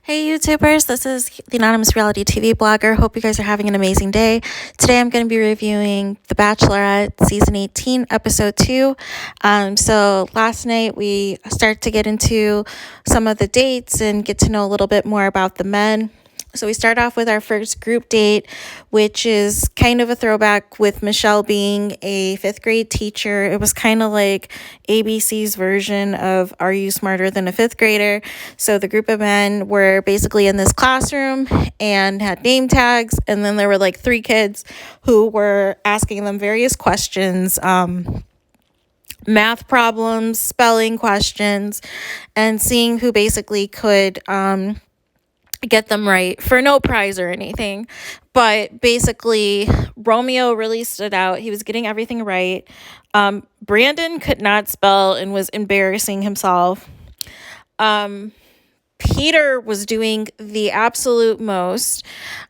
Hey YouTubers, this is the Anonymous Reality TV blogger. Hope you guys are having an amazing day. Today I'm going to be reviewing The Bachelorette Season 18, Episode 2. So last night we start to get into some of the dates and get to know a little bit more about the men. So we start off with our first group date, which is kind of a throwback with Michelle being a fifth grade teacher. It was kind of like ABC's version of Are You Smarter Than a Fifth Grader? So the group of men were basically in this classroom and had name tags. And then there were like three kids who were asking them various questions. Math problems, spelling questions, and seeing who basically could get them right for no prize or anything. But basically, Romeo really stood out. He was getting everything right. Brandon could not spell and was embarrassing himself. Peter was doing the absolute most.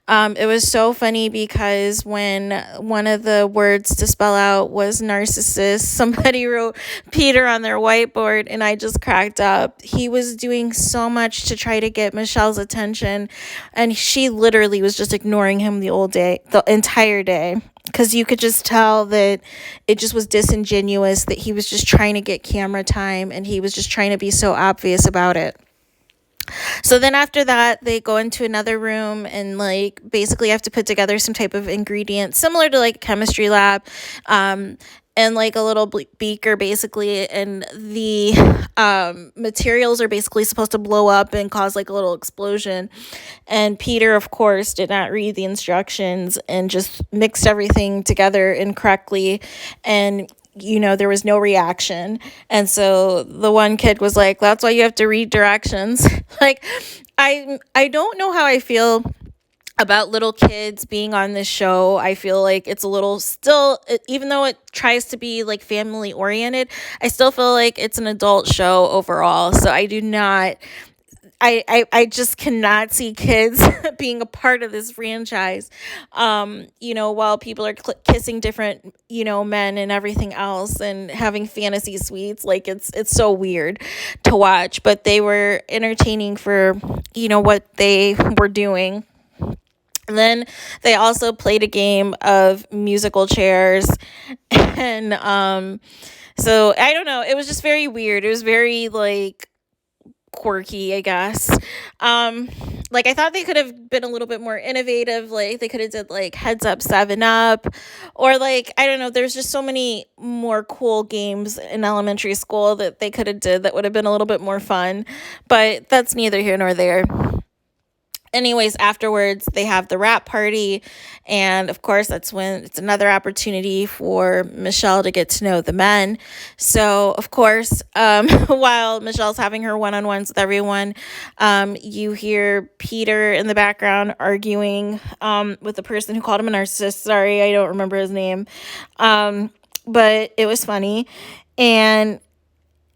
It was so funny because when one of the words to spell out was narcissist, somebody wrote Peter on their whiteboard and I just cracked up. He was doing so much to try to get Michelle's attention and she literally was just ignoring him the entire day. Because you could just tell that it just was disingenuous, that he was just trying to get camera time and he was just trying to be so obvious about it. So then after that, they go into another room and like basically have to put together some type of ingredient similar to like a chemistry lab. And like a little beaker basically, and the materials are basically supposed to blow up and cause like a little explosion. And Peter, of course, did not read the instructions and just mixed everything together incorrectly. And there was no reaction. And so the one kid was like, that's why you have to read directions. Like, I don't know how I feel about little kids being on this show. I feel like it's a little still, even though it tries to be like family oriented, I still feel like it's an adult show overall. So I do not, I just cannot see kids being a part of this franchise. While people are kissing different, men and everything else and having fantasy suites, like it's so weird to watch, but they were entertaining for, what they were doing. And then they also played a game of musical chairs. And so I don't know, it was just very weird. It was very like quirky, I guess. Like I thought they could have been a little bit more innovative. Like they could have did like Heads Up 7 Up, or like I don't know, there's just so many more cool games in elementary school that they could have did that would have been a little bit more fun, but that's neither here nor there. Anyways, afterwards they have the wrap party, and of course that's when it's another opportunity for Michelle to get to know the men. So of course, while Michelle's having her one-on-ones with everyone, you hear Peter in the background arguing with the person who called him a narcissist. Sorry, I don't remember his name, but it was funny. And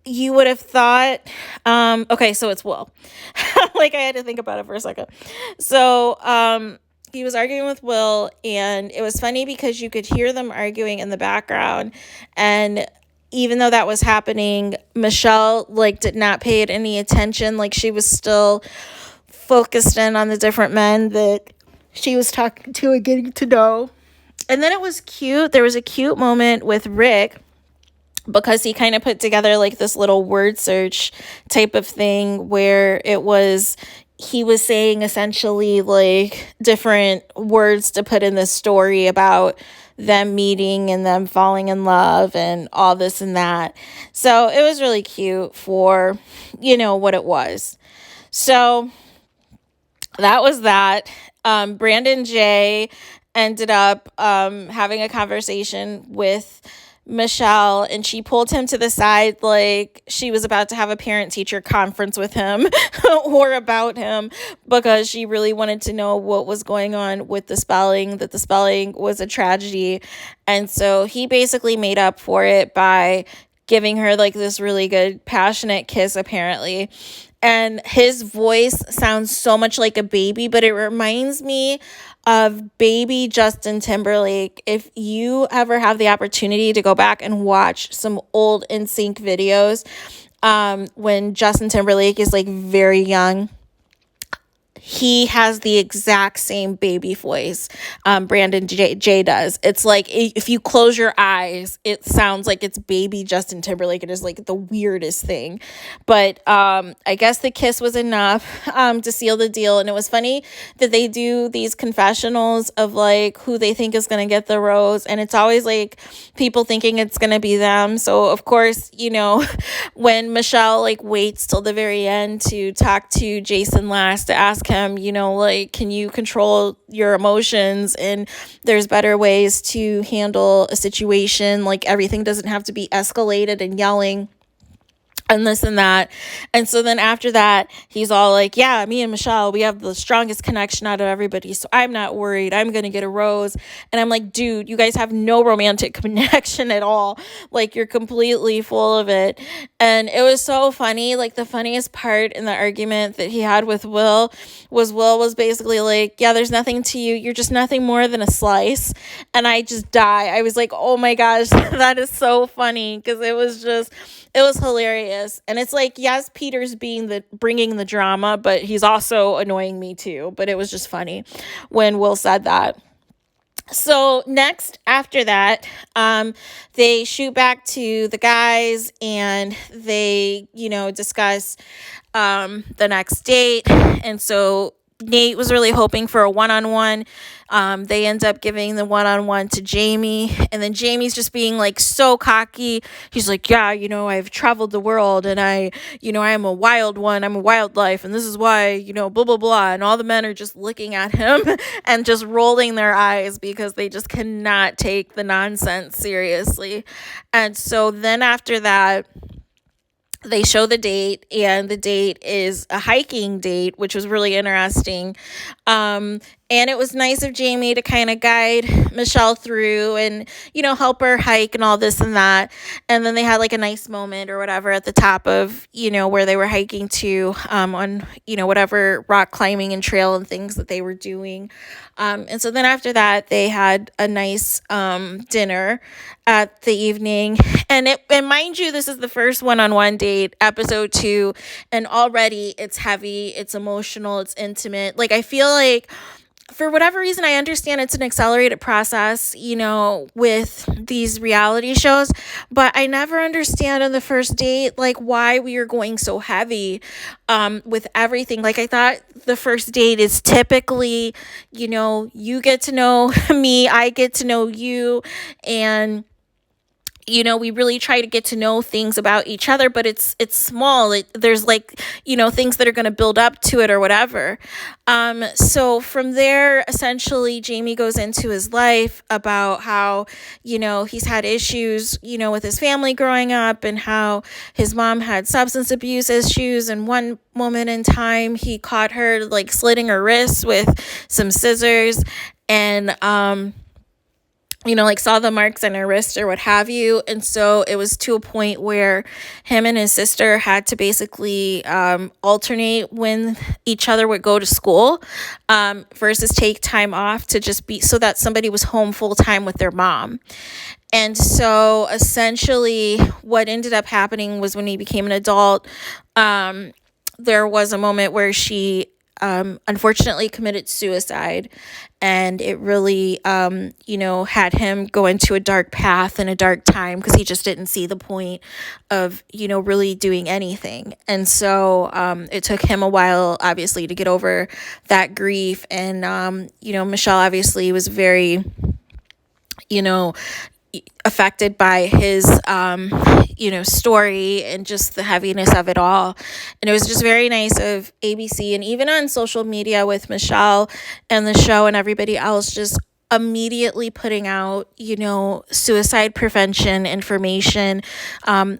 you would have thought, okay, so it's Will. Like I had to think about it for a second. So he was arguing with Will, and it was funny because you could hear them arguing in the background. And even though that was happening, Michelle like did not pay it any attention. Like she was still focused in on the different men that she was talking to and getting to know. And then it was cute. There was a cute moment with Rick, because he kind of put together like this little word search type of thing where he was saying essentially like different words to put in this story about them meeting and them falling in love and all this and that. So it was really cute for, what it was. So that was that. Brandon J ended up having a conversation with Michelle, and she pulled him to the side like she was about to have a parent-teacher conference with him or about him, because she really wanted to know what was going on with the spelling, that the spelling was a tragedy. And so he basically made up for it by giving her like this really good passionate kiss apparently. And his voice sounds so much like a baby, but it reminds me of baby Justin Timberlake. If you ever have the opportunity to go back and watch some old NSYNC videos, when Justin Timberlake is like very young, he has the exact same baby voice. Brandon J does. It's like if you close your eyes, it sounds like it's baby Justin Timberlake. It is like the weirdest thing. But I guess the kiss was enough to seal the deal. And it was funny that they do these confessionals of like who they think is going to get the rose. And it's always like people thinking it's going to be them. So of course, when Michelle like waits till the very end to talk to Jason last to ask him, like, can you control your emotions, and there's better ways to handle a situation, like everything doesn't have to be escalated and yelling and this and that. And so then after that, he's all like, yeah, me and Michelle, we have the strongest connection out of everybody, so I'm not worried. I'm going to get a rose. And I'm like, dude, you guys have no romantic connection at all. Like, you're completely full of it. And it was so funny. Like, the funniest part in the argument that he had with Will was basically like, yeah, there's nothing to you. You're just nothing more than a slice. And I just die. I was like, oh my gosh, that is so funny, because it was hilarious. And it's like, yes, Peter's bringing the drama, but he's also annoying me too. But it was just funny when Will said that. So next, after that, they shoot back to the guys, and they, discuss the next date. And so Nate was really hoping for a one-on-one. They end up giving the one-on-one to Jamie, and then Jamie's just being like so cocky. He's like, yeah, I've traveled the world, and I am a wild one. I'm a wildlife, and this is why, blah, blah, blah. And all the men are just looking at him and just rolling their eyes because they just cannot take the nonsense seriously. And so then after that, they show the date, and the date is a hiking date, which was really interesting. And it was nice of Jamie to kind of guide Michelle through and, help her hike and all this and that. And then they had like a nice moment or whatever at the top of, where they were hiking to, on, whatever rock climbing and trail and things that they were doing. And so then after that, they had a nice dinner at the evening. And mind you, this is the first one-on-one date, episode 2, and already it's heavy, it's emotional, it's intimate. Like, I feel like, for whatever reason, I understand it's an accelerated process, with these reality shows, but I never understand on the first date, like, why we are going so heavy with everything. Like, I thought the first date is typically, you get to know me, I get to know you, and we really try to get to know things about each other, but it's small. There's like, things that are going to build up to it or whatever. So from there, essentially, Jamie goes into his life about how, he's had issues, with his family growing up, and how his mom had substance abuse issues. And one moment in time, he caught her like slitting her wrists with some scissors, and, like saw the marks on her wrist or what have you. And so it was to a point where him and his sister had to basically alternate when each other would go to school, versus take time off to just be, so that somebody was home full time with their mom. And so essentially what ended up happening was, when he became an adult, there was a moment where she unfortunately committed suicide, and it really, had him go into a dark path and a dark time, because he just didn't see the point of, really doing anything. And so it took him a while, obviously, to get over that grief. And, Michelle obviously was very, affected by his, story and just the heaviness of it all. And it was just very nice of ABC, and even on social media with Michelle and the show and everybody else, just immediately putting out, suicide prevention information,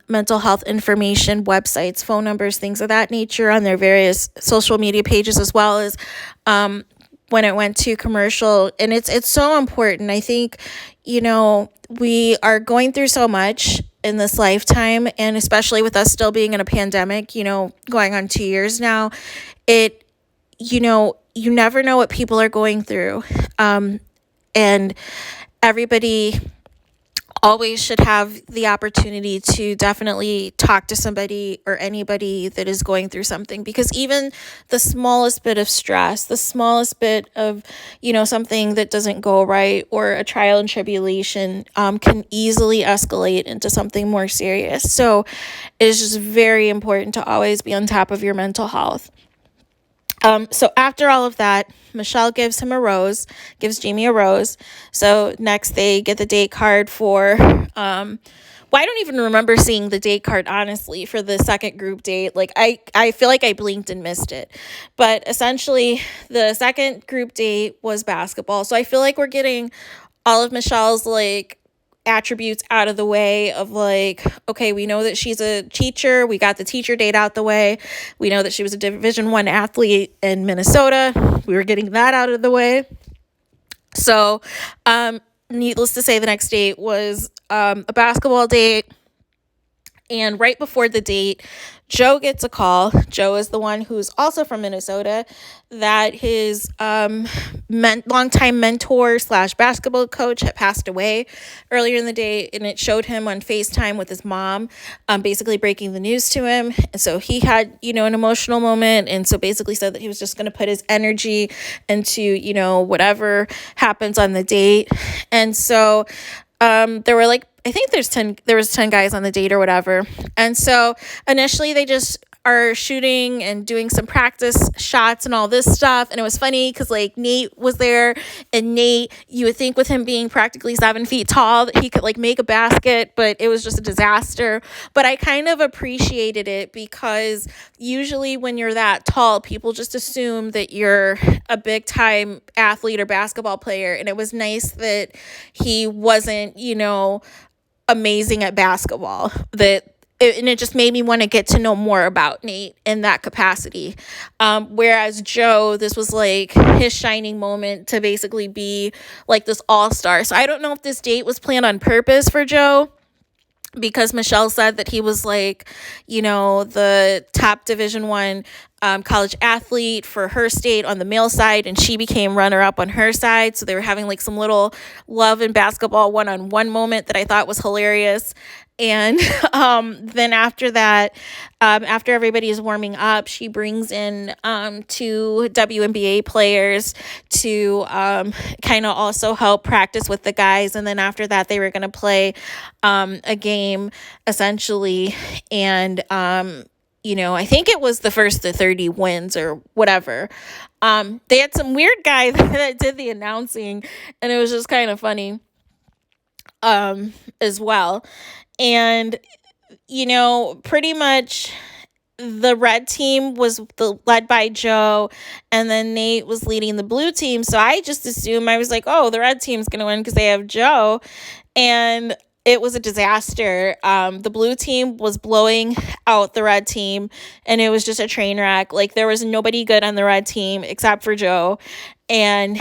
mental health information, websites, phone numbers, things of that nature on their various social media pages, as well as, when it went to commercial. And it's so important. I think, we are going through so much in this lifetime, and especially with us still being in a pandemic, going on 2 years now, you never know what people are going through. And everybody always should have the opportunity to definitely talk to somebody or anybody that is going through something, because even the smallest bit of stress, the smallest bit of, something that doesn't go right or a trial and tribulation can easily escalate into something more serious. So it is just very important to always be on top of your mental health. So after all of that, Michelle gives Jamie a rose. So next they get the date card for, I don't even remember seeing the date card, honestly, for the second group date. Like, I feel like I blinked and missed it. But essentially, the second group date was basketball. So I feel like we're getting all of Michelle's, attributes out of the way of okay, we know that she's a teacher. We got the teacher date out the way. We know that she was a Division I athlete in Minnesota. We were getting that out of the way. So, needless to say, the next date was a basketball date. And right before the date, Joe gets a call. Joe is the one who's also from Minnesota, that his longtime mentor / basketball coach had passed away earlier in the day. And it showed him on FaceTime with his mom, basically breaking the news to him. And so he had, an emotional moment. And so basically said that he was just going to put his energy into, whatever happens on the date. And so there were I think there was 10 guys on the date or whatever. And so initially they just are shooting and doing some practice shots and all this stuff. And it was funny because Nate was there, and Nate, you would think with him being practically 7 feet tall that he could make a basket, but it was just a disaster. But I kind of appreciated it, because usually when you're that tall, people just assume that you're a big time athlete or basketball player. And it was nice that he wasn't, amazing at basketball, and it just made me want to get to know more about Nate in that capacity. Whereas Joe, this was his shining moment to basically be this all-star. So I don't know if this date was planned on purpose for Joe, because Michelle said that he was the top Division I college athlete for her state on the male side, and she became runner-up on her side. So they were having some little love and basketball one-on-one moment that I thought was hilarious. And then after that, after everybody is warming up, she brings in 2 WNBA players to kind of also help practice with the guys. And then after that, they were going to play a game, essentially. And, I think it was the first to 30 wins or whatever. They had some weird guy that did the announcing, and it was just kind of funny as well. And, pretty much the red team was led by Joe, and then Nate was leading the blue team. So I just assumed, I was like, oh, the red team's going to win because they have Joe. And it was a disaster. The blue team was blowing out the red team, and it was just a train wreck. There was nobody good on the red team except for Joe. And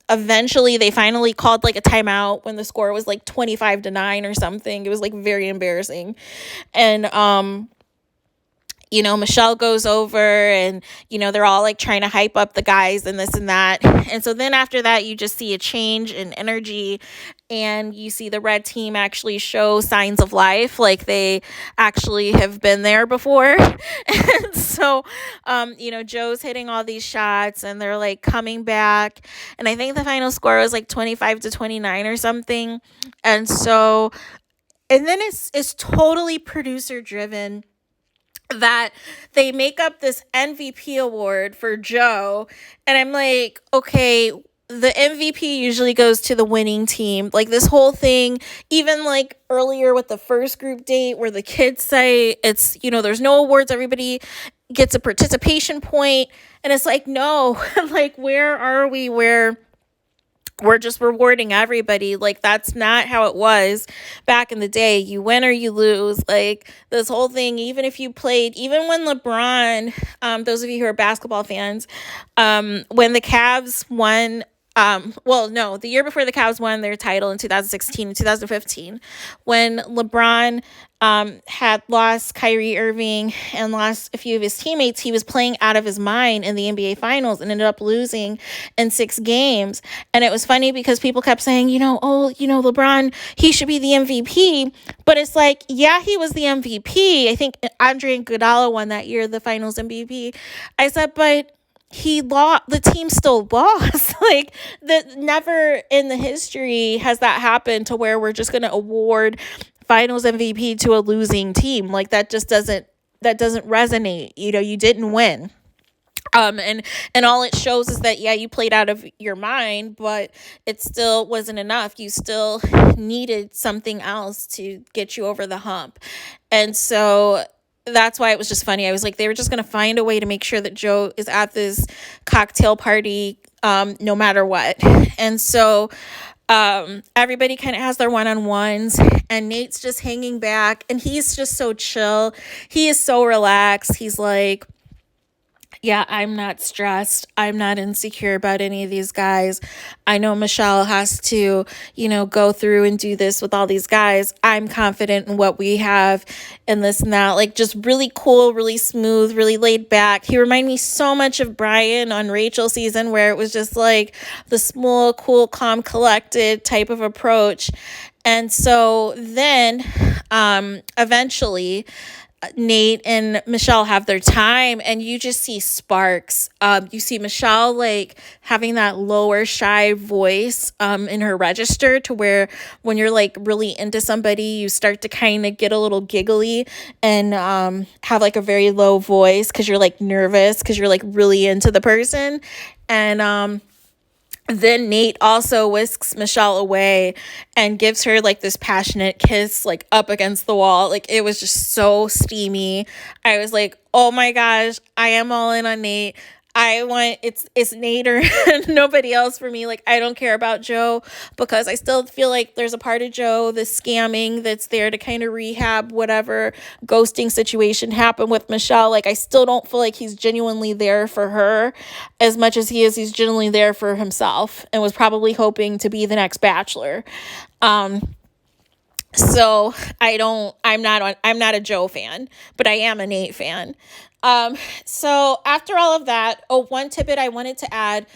eventually they finally called a timeout when the score was 25-9 or something. It was very embarrassing. And Michelle goes over, and, they're all trying to hype up the guys and this and that. And so then after that, you just see a change in energy, and you see the red team actually show signs of life, they actually have been there before. And so, Joe's hitting all these shots, and they're coming back. And I think the final score was 25-29 or something. And so, and then it's totally producer driven, that they make up this MVP award for Joe. And I'm like, okay, the MVP usually goes to the winning team. This whole thing, even earlier with the first group date where the kids say it's, there's no awards, everybody gets a participation point. And it's no, where are we where we're just rewarding everybody? That's not how it was back in the day. You win or you lose. This whole thing, even if you played, even when LeBron, those of you who are basketball fans, when the Cavs won Well, no, the year before the Cavs won their title in 2016 and 2015, when LeBron had lost Kyrie Irving and lost a few of his teammates, he was playing out of his mind in the NBA Finals and ended up losing in 6 games. And it was funny because people kept saying, LeBron, he should be the MVP. But it's like, yeah, he was the MVP. I think Andre Iguodala won that year, the Finals MVP. I said, but he lost, the team still lost. Like, never in the history has that happened to where we're just going to award finals MVP to a losing team. Like, that doesn't resonate. You didn't win. And all it shows is that, yeah, you played out of your mind, but it still wasn't enough. You still needed something else to get you over the hump. And so that's why it was just funny. I was like, they were just going to find a way to make sure that Joe is at this cocktail party, no matter what. And so everybody kind of has their one-on-ones, and Nate's just hanging back, and he's just so chill. He is so relaxed. He's like, yeah, I'm not stressed. I'm not insecure about any of these guys. I know Michelle has to, go through and do this with all these guys. I'm confident in what we have and this and that. Like, just really cool, really smooth, really laid back. He reminded me so much of Brian on Rachel season, where it was just like the small, cool, calm, collected type of approach. And so then eventually Nate and Michelle have their time, and you just see sparks. You see Michelle like having that lower shy voice in her register, to where when you're like really into somebody, you start to kind of get a little giggly and have like a very low voice because you're like nervous because you're like really into the person. And then Nate also whisks Michelle away and gives her like this passionate kiss, like up against the wall. Like, it was just so steamy. I was like, oh my gosh, I am all in on Nate. It's Nate or nobody else for me. Like, I don't care about Joe, because I still feel like there's a part of Joe, the scamming, that's there to kind of rehab whatever ghosting situation happened with Michelle. Like, I still don't feel like he's genuinely there for her as much as he's genuinely there for himself, and was probably hoping to be the next Bachelor. So I'm not a Joe fan, but I am a Nate fan. So after all of that, one tidbit I wanted to add.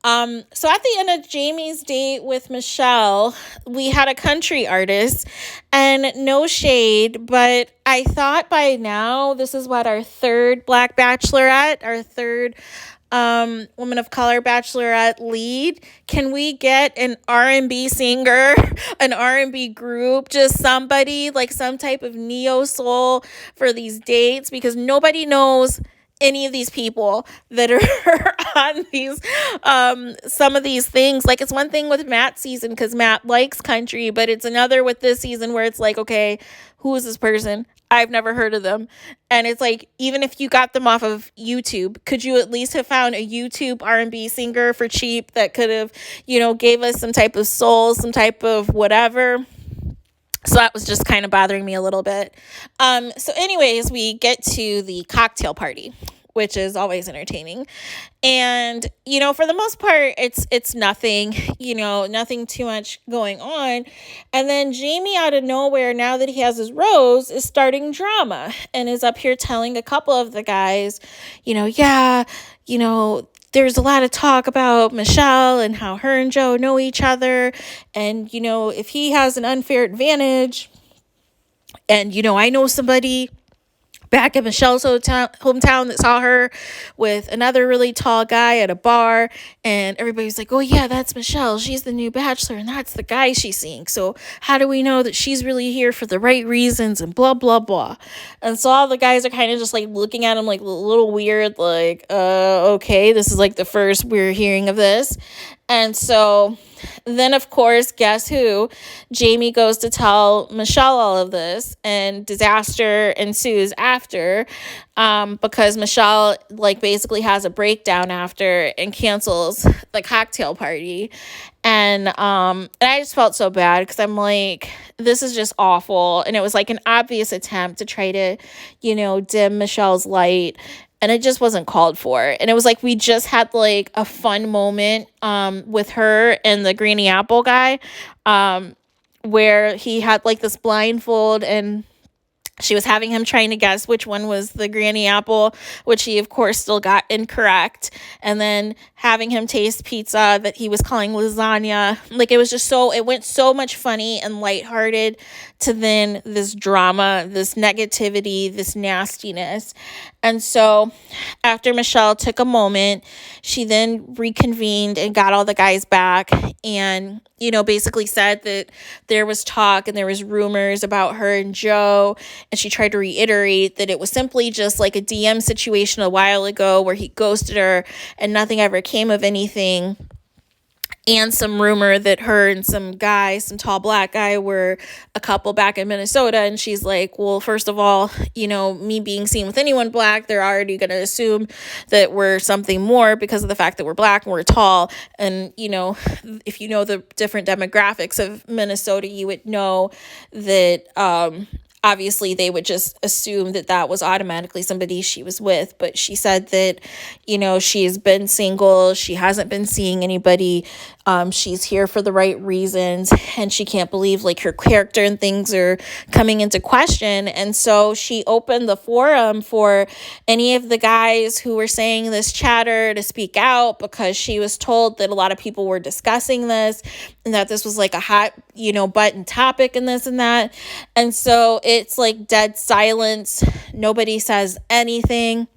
So at the end of Jamie's date with Michelle, we had a country artist, and no shade, but I thought by now this is our third Black Bachelorette, our third woman of color Bachelorette lead. Can we get an R&B singer, an R&B group, just somebody like some type of neo soul for these dates? Because nobody knows any of these people that are on these some of these things. Like, it's one thing with Matt's season because Matt likes country, but it's another with this season where it's like, okay, who is this person? I've never heard of them. And it's like, even if you got them off of YouTube, could you at least have found a YouTube R&B singer for cheap that could have, gave us some type of soul, some type of whatever? So that was just kind of bothering me a little bit. So anyways, we get to the cocktail party, which is always entertaining. And, for the most part, it's nothing, nothing too much going on. And then Jamie, out of nowhere, now that he has his rose, is starting drama and is up here telling a couple of the guys, there's a lot of talk about Michelle and how her and Joe know each other. And, if he has an unfair advantage, and, I know somebody back in Michelle's hometown that saw her with another really tall guy at a bar, and everybody's like, oh yeah, that's Michelle. She's the new Bachelor, and that's the guy she's seeing. So how do we know that she's really here for the right reasons, and blah, blah, blah. And so all the guys are kind of just like looking at him like a little weird, like, okay, this is like the first we're hearing of this. And so then, of course, guess who? Jamie goes to tell Michelle all of this, and disaster ensues after, because Michelle basically has a breakdown after and cancels the cocktail party. And I just felt so bad because I'm like, this is just awful. And it was like an obvious attempt to try to, dim Michelle's light. and it just wasn't called for. And it was like we just had like a fun moment with her and the Granny Apple guy, where he had like this blindfold, and she was having him trying to guess which one was the Granny Apple, which he, of course, still got incorrect. And then having him taste pizza that he was calling lasagna. Like, it was just it went so much funny and lighthearted to then this drama, this negativity, this nastiness. And so after Michelle took a moment, she then reconvened and got all the guys back and, basically said that there was talk and there was rumors about her and Joe. And she tried to reiterate that it was simply just like a DM situation a while ago where he ghosted her and nothing ever came of anything. And some rumor that her and some tall black guy, were a couple back in Minnesota. And she's like, well, first of all, me being seen with anyone black, they're already going to assume that we're something more because of the fact that we're black and we're tall. And, if you know the different demographics of Minnesota, you would know that, obviously, they would just assume that that was automatically somebody she was with. But she said that, she's been single. She hasn't been seeing anybody. She's here for the right reasons. And she can't believe, like, her character and things are coming into question. And so she opened the forum for any of the guys who were saying this chatter to speak out, because she was told that a lot of people were discussing this and that this was like a hot, button topic and this and that. And so it's like dead silence. Nobody says anything.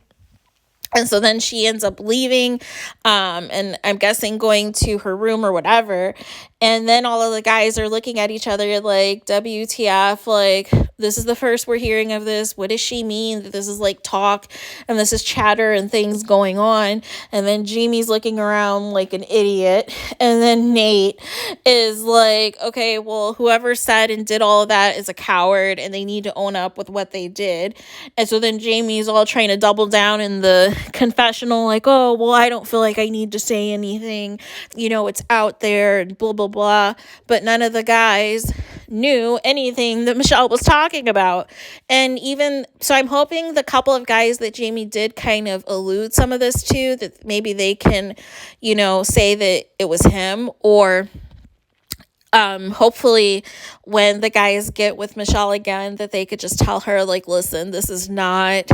And so then she ends up leaving, and I'm guessing going to her room or whatever. And then all of the guys are looking at each other like, WTF, like, this is the first we're hearing of this. What does she mean that this is like talk and this is chatter and things going on? And then Jamie's looking around like an idiot. And then Nate is like, okay, well, whoever said and did all of that is a coward and they need to own up with what they did. And so then Jamie's all trying to double down in the confessional, like, oh, well, I don't feel like I need to say anything. It's out there and blah, blah, blah. But none of the guys knew anything that Michelle was talking about. And even so, I'm hoping the couple of guys that Jamie did kind of allude some of this to, that maybe they can, say that it was him, or hopefully when the guys get with Michelle again, that they could just tell her, like, listen, this is not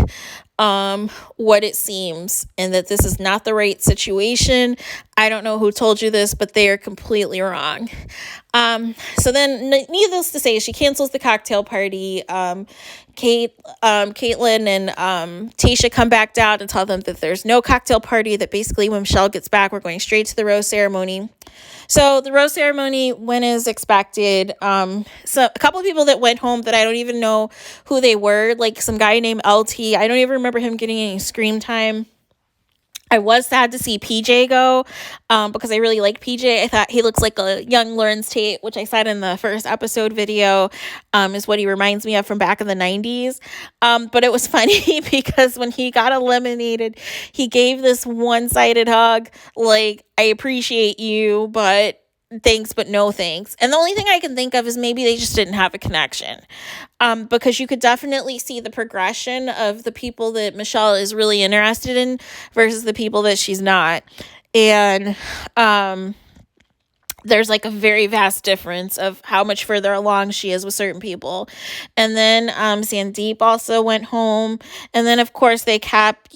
what it seems, and that this is not the right situation. I don't know who told you this, but they are completely wrong. So then, needless to say, she cancels the cocktail party. Caitlin and Tasha come back down and tell them that there's no cocktail party, that basically when Michelle gets back, we're going straight to the rose ceremony. So the rose ceremony went as expected. So a couple of people that went home that I don't even know who they were, like some guy named LT. I don't even remember him getting any screen time. I was sad to see PJ go, because I really like PJ. I thought he looks like a young Lawrence Tate, which I said in the first episode video, is what he reminds me of from back in the 90s. But it was funny because when he got eliminated, he gave this one-sided hug, like, I appreciate you, but thanks, but no thanks. And the only thing I can think of is maybe they just didn't have a connection. Because you could definitely see the progression of the people that Michelle is really interested in versus the people that she's not. And there's like a very vast difference of how much further along she is with certain people. And then Sandeep also went home. And then, of course, they kept,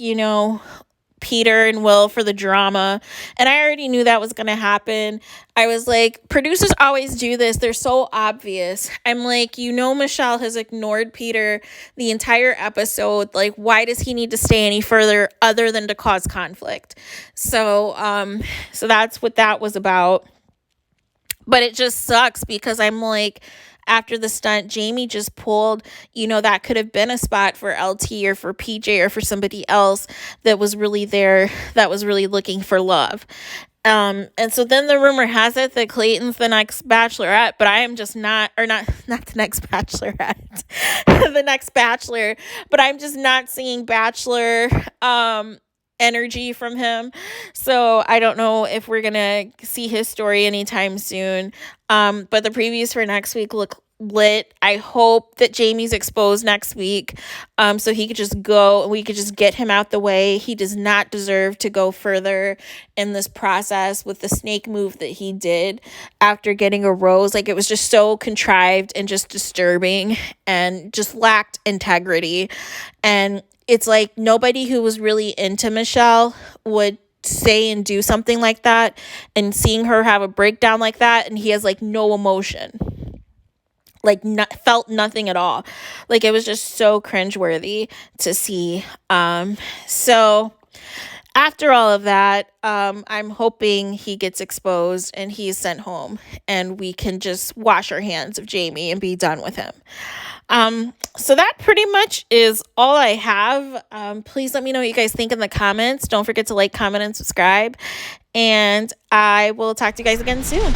Peter and Will for the drama. And I already knew that was going to happen. I was like, producers always do this. They're so obvious. I'm like, Michelle has ignored Peter the entire episode. Like, why does he need to stay any further other than to cause conflict? So that's what that was about. But it just sucks because I'm like, after the stunt, Jamie just pulled, that could have been a spot for LT or for PJ or for somebody else that was really there, that was really looking for love. And so then the rumor has it that Clayton's the next Bachelorette, but I am just not the next Bachelorette, the next Bachelor, but I'm just not seeing Bachelor, energy from him. So I don't know if we're gonna see his story anytime soon. But the previews for next week look lit. I hope that Jamie's exposed next week, so he could just go and we could just get him out the way. He does not deserve to go further in this process with the snake move that he did after getting a rose. Like, it was just so contrived and just disturbing and just lacked integrity. And it's like nobody who was really into Michelle would say and do something like that, and seeing her have a breakdown like that and he has like no emotion, like felt nothing at all. Like, it was just so cringeworthy to see. So after all of that, I'm hoping he gets exposed and he's sent home and we can just wash our hands of Jamie and be done with him. So that pretty much is all I have. Please let me know what you guys think in the comments. Don't forget to like, comment, and subscribe. And I will talk to you guys again soon.